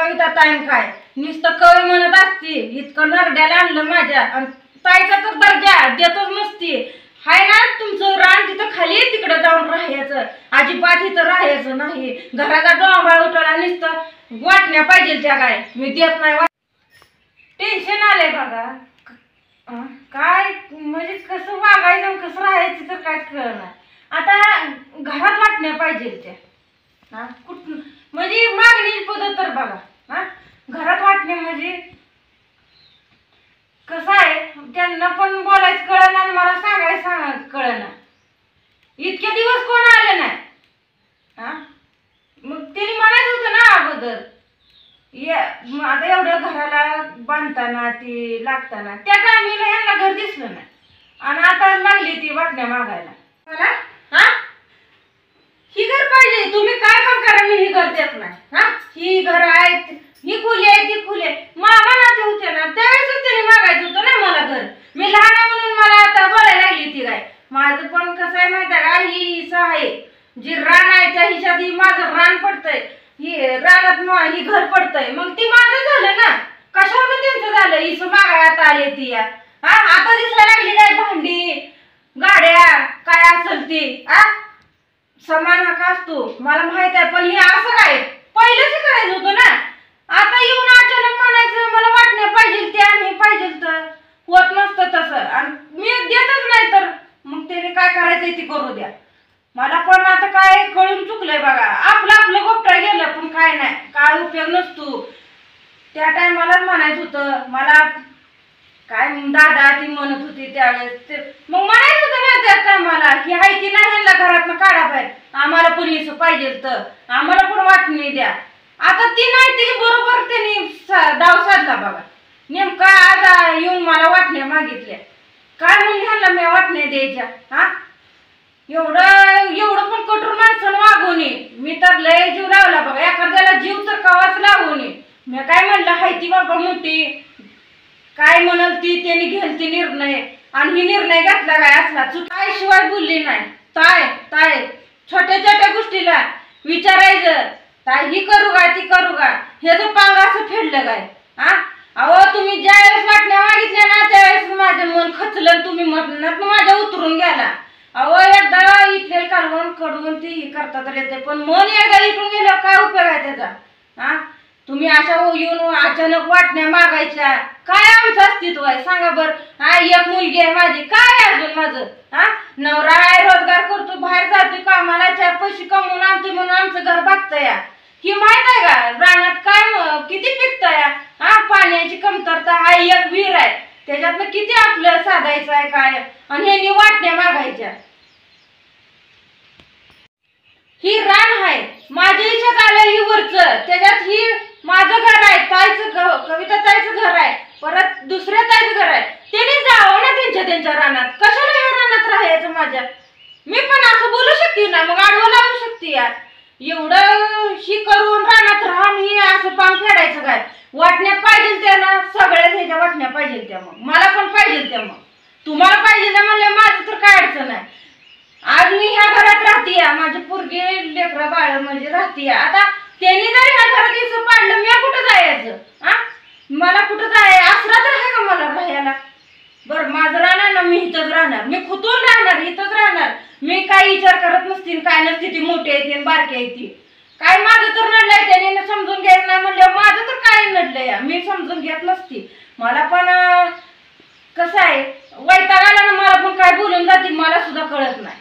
कविता ताईन काय नुसतं कवी म्हणत असती, इतकं नरड्याला आणलं माझ्या आणि ताईचा तर दर्जा देतच नसती। हाय ना तुमचं रान तिथं खाली तिकडे जाऊन राहायचं, अजिबात इथं राहायचं नाही। घराचा डोंबाळ उठवला नुसतं वाटण्या पाहिजे त्या काय मी देत नाही। टेन्शन आलंय बघा काय म्हणजे कसं वागायचं कसं राहायचं तर काय कळणार। आता घरात वाटण्या पाहिजे त्या कुठं म्हणजे मागणी पद्धत तर बघा घरात वाटणे म्हणजे कसं आहे त्यांना पण बोलायचं कळना आणि मला सांगायचं कळना। इतके दिवस कोण आले नाही मग त्यांनी म्हणायचं होतं ना अगोदर आता एवढं घराला बांधताना ती लागताना त्या टायमिंगला यांना घर दिसलं नाही आणि आता लागली ती वाटण्या मागायला मला ही घर पाहिजे तुम्ही काय पण करा मी ही घर देत नाही। ही घर आहे ही खुली आहे ती खुली आहे मामा नाते होते ना त्यावेळेस त्याने मागायचं होतं ना मला घर। मी लहान आहे म्हणून मला आता बोलायला लागली ती काय माझं पण कसं आहे माहिती आहे का ही हिस्सा आहे जी रान आहे त्या हिच्यात ही माझं रान पडतंय ही रानात ही घर पडतंय मग ती माझं झालं ना कशावर त्यांचं झालं हिस्सा मागायला आली ती आता दिसायला लागली काय भांडी गाड्या काय असेल ती समान हक्क असतो मला माहित आहे पण हे असं काय पहिलेच करायचं होतं ना। आता येऊन अचानक म्हणायचं मला वाटण्या पाहिजे ते आणि पाहिजे तर होत नसतं तसं आणि मी देतच नाही तर मग त्याने काय करायचंय ते करू द्या। मला पण आता काय कळून चुकलंय बघा आपलं आपलं गोपटा गेलं पण काय नाही काय उपयोग नसतो। त्या टायमालाच म्हणायचं होतं मला काय दादा ती म्हणत होती त्यावेळेस मग म्हणायचं होतं ना त्या टायमाला ही आहे ती नाही ह्यांना घरातनं काढा बाहेर आम्हाला पण हिस्सा पाहिजे तर आम्हाला पण वाटणी द्या। आता ती नाही ती बरोबर त्यांनी डाव साधला बघा नेमका आज येऊन मला वाटण्या मागितल्या काय म्हणून ह्यांना मी वाटण्या द्यायच्या एवढं पण कठोर माणसानं वागू नये। मी तर लय जीव लावला बघा एखाद्याला जीव तर कवाच लावू नये। मी काय म्हणलं हाय ती बाबा मोठी काय म्हणल ती त्यांनी घेल ती निर्णय आणि ही निर्णय घेतला काय असला ताई शिवाय बोलली नाही। ताय छोट्या छोट्या गोष्टीला विचारायचं ताई ही करू का ती करू का हे तर पांग असं फेडलं काय अहो तुम्ही ज्या वेळेस वाटण्या मागितल्या ना त्यावेळेस माझं मन खचलं तुम्ही मनात माझ्या उतरून गेला। अहो एकदा इथले कालवण कडून ती करता तर येते पण मन एकदा इथून गेल्यावर काय उपयोग आहे त्याचा तुम्ही अशा येऊन अचानक वाटण्या मागायच्या काय आमचं अस्तित्व आहे सांगा बरं। एक मुलगी आहे माझी काय अजून माझं नवरा आहे रोजगार करतो बाहेर जातोय कामाला 4 पैसे कमवून आणतोय म्हणून आमचं घर बघतंय ही माहित आहे का रानात काय किती पिकतंय पाण्याची कमतरता आहे एक विहीर आहे त्याच्यातनं किती आपलं साधायचं आहे काय आणि ह्यांनी वाटण्या मागायच्या। ही रान आहे माझ्या इच्छात आलं ही वरचं त्याच्यात ही माझं घर आहे ताईचं कविता ताईचं घर आहे परत दुसऱ्या ताईचं घर आहे त्यांनी जावं ना त्यांच्या रानात कशाला या रानात राहायचं माझ्या मी पण असं बोलू शकते ना मग आडवं लावू शकते यार एवढं ही करून रानात राहून ही असं पांग फेडायचं काय वाटण्या पाहिजे त्यांना सगळ्या ह्याच्या वाटण्या पाहिजे त्या मग मला पण पाहिजे त्या मग तुम्हाला पाहिजे ना म्हणलं माझं तर काय अडचण आहे। आज मी ह्या घरात राहते माझी पोरगी लेकरं बाळ म्हणजे राहते आता त्यांनी जर ह्या घरात हिस्सा पाडलं मी कुठं जायचं मला कुठं आसरा तर आहे का मला राहायला बरं माझं राहणार ना मी इथंच राहणार मी खुतून राहणार इथंच राहणार मी काय विचार करत नसतील काय नसती ती मोठी आहे ती बारकी आहे ती काय माझं तर नडलंय त्याने समजून घ्यायचं नाही म्हणलं माझं तर काय नडलंय मी समजून घेत नसती। मला पण कसं आहे वैताग आला ना मला पण काय बोलून जाते मला सुद्धा कळत नाही।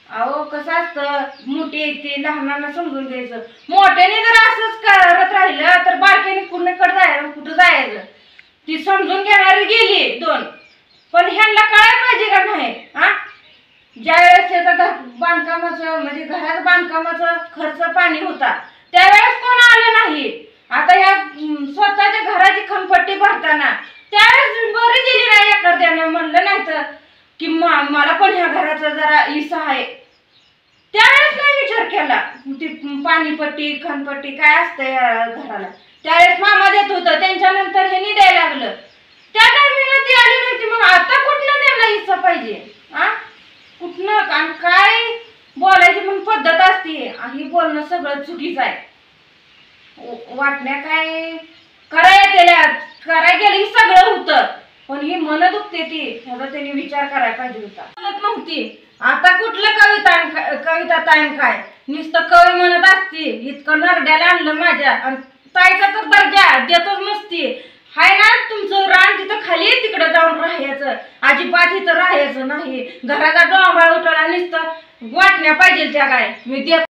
अहो कसं असतं मोठी येते लहानांना समजून घ्यायचं मोठ्याने जर असंच करत राहिलं तर बारक्याने पूर्णकडे जायचं कुठं जायचं ती समजून घेणारी गेली 2 पण ह्यांना कळायला पाहिजे का नाही ज्या वेळेस त्याचा घर बांधकामाचं म्हणजे घराचं बांधकामाचं खर्च पाणी होता त्यावेळेस कोण आलं नाही। आता या स्वतःच्या घराची खणपट्टी भरताना त्यावेळेस बरी दिली नाही एखाद्यानं म्हणलं नाही तर की मला पण ह्या घराचा जरा हिस्सा आहे त्यावेळेस नाही विचार केला ती पाणीपट्टी खणपट्टी काय असते घराला त्यावेळेस मामा देत होतं त्यांच्यानंतर ह्यांनी द्यायला लागलं त्या टायमिंगला ती आली नव्हती मग आता कुठलं त्यांना हिस्सा पाहिजे कुठनं आणि काय बोलायची पण पद्धत असते ही बोलणं सगळं चुकीचं आहे। वाटण्या काय आणि कराय गेलं की सगळं होतं, पण ही मन दुखते ती, ह्याचा त्यांनी विचार करायला पाहिजे होता. म्हणत नव्हती आता कुठलं कविता ताईन काय नुसतं कवी म्हणत असती. इतकं नरड्याला आणलं माझ्या, आणि ताईचा तर दर्जा देतच नसती. हाय ना तुमचं रान तिथं खाली तिकडं जाऊन राहायचं, अजिबात इथं राहायचं नाही. घराचा डोंबाळ उठवला नुसतं वाटण्या पाहिजे त्या काय मी देत